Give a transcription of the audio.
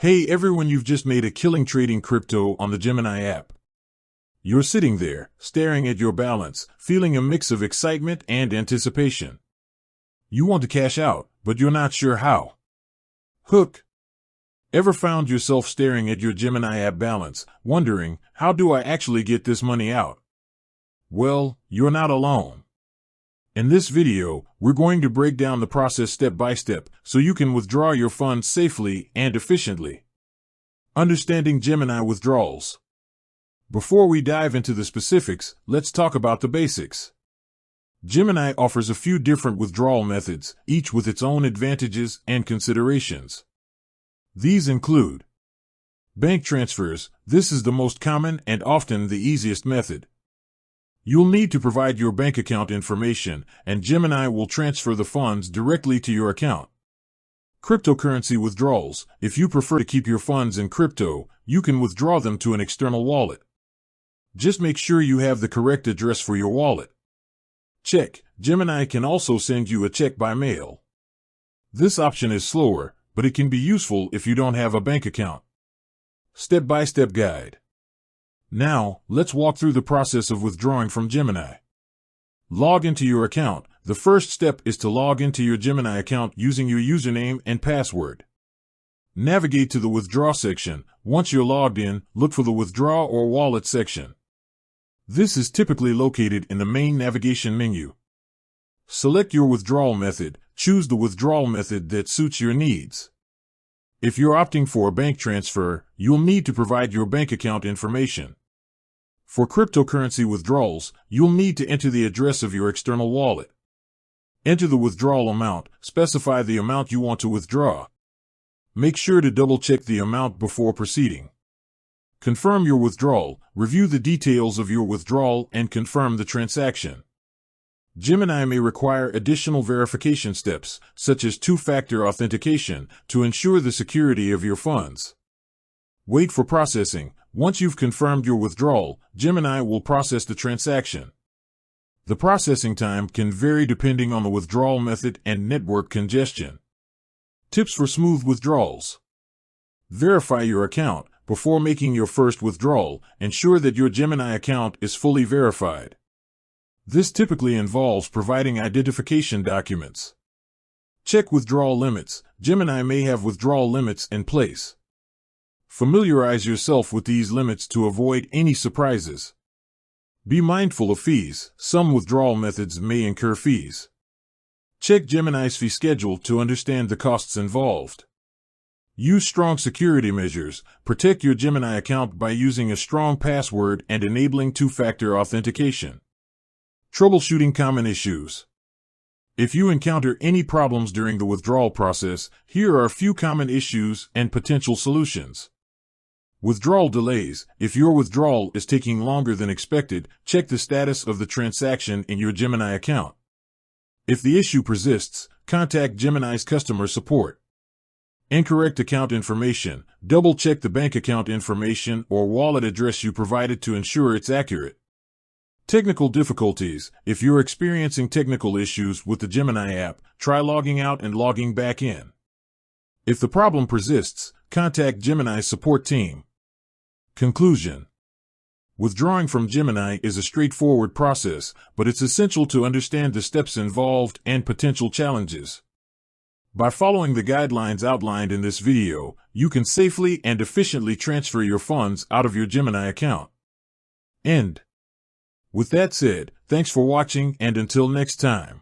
Hey everyone, you've just made a killing trading crypto on the Gemini app. You're sitting there, staring at your balance, feeling a mix of excitement and anticipation. You want to cash out, but you're not sure how. Hook. Ever found yourself staring at your Gemini app balance, wondering, how do I actually get this money out? Well, you're not alone. In this video, we're going to break down the process step by step so you can withdraw your funds safely and efficiently. Understanding Gemini withdrawals. Before we dive into the specifics, let's talk about the basics. Gemini offers a few different withdrawal methods, each with its own advantages and considerations. These include bank transfers. This is the most common and often the easiest method. You'll need to provide your bank account information, and Gemini will transfer the funds directly to your account. Cryptocurrency withdrawals. If you prefer to keep your funds in crypto, you can withdraw them to an external wallet. Just make sure you have the correct address for your wallet. Check. Gemini can also send you a check by mail. This option is slower, but it can be useful if you don't have a bank account. Step-by-step guide. Now, let's walk through the process of withdrawing from Gemini. Log into your account. The first step is to log into your Gemini account using your username and password. Navigate to the Withdraw section. Once you're logged in, look for the Withdraw or Wallet section. This is typically located in the main navigation menu. Select your withdrawal method. Choose the withdrawal method that suits your needs. If you're opting for a bank transfer, you'll need to provide your bank account information. For cryptocurrency withdrawals, you'll need to enter the address of your external wallet. Enter the withdrawal amount. Specify the amount you want to withdraw. Make sure to double-check the amount before proceeding. Confirm your withdrawal. Review the details of your withdrawal and confirm the transaction. Gemini may require additional verification steps, such as two-factor authentication, to ensure the security of your funds. Wait for processing. Once you've confirmed your withdrawal, Gemini will process the transaction. The processing time can vary depending on the withdrawal method and network congestion. Tips for smooth withdrawals. Verify your account. Before making your first withdrawal, ensure that your Gemini account is fully verified. This typically involves providing identification documents. Check withdrawal limits. Gemini may have withdrawal limits in place. Familiarize yourself with these limits to avoid any surprises. Be mindful of fees. Some withdrawal methods may incur fees. Check Gemini's fee schedule to understand the costs involved. Use strong security measures. Protect your Gemini account by using a strong password and enabling two-factor authentication. Troubleshooting common issues. If you encounter any problems during the withdrawal process, here are a few common issues and potential solutions. Withdrawal delays. If your withdrawal is taking longer than expected, check the status of the transaction in your Gemini account. If the issue persists, contact Gemini's customer support. Incorrect account information. Double-check the bank account information or wallet address you provided to ensure it's accurate. Technical difficulties. If you're experiencing technical issues with the Gemini app, try logging out and logging back in. If the problem persists, contact Gemini's support team. Conclusion. Withdrawing from Gemini is a straightforward process, but it's essential to understand the steps involved and potential challenges. By following the guidelines outlined in this video, you can safely and efficiently transfer your funds out of your Gemini account. End. With that said, thanks for watching, and until next time.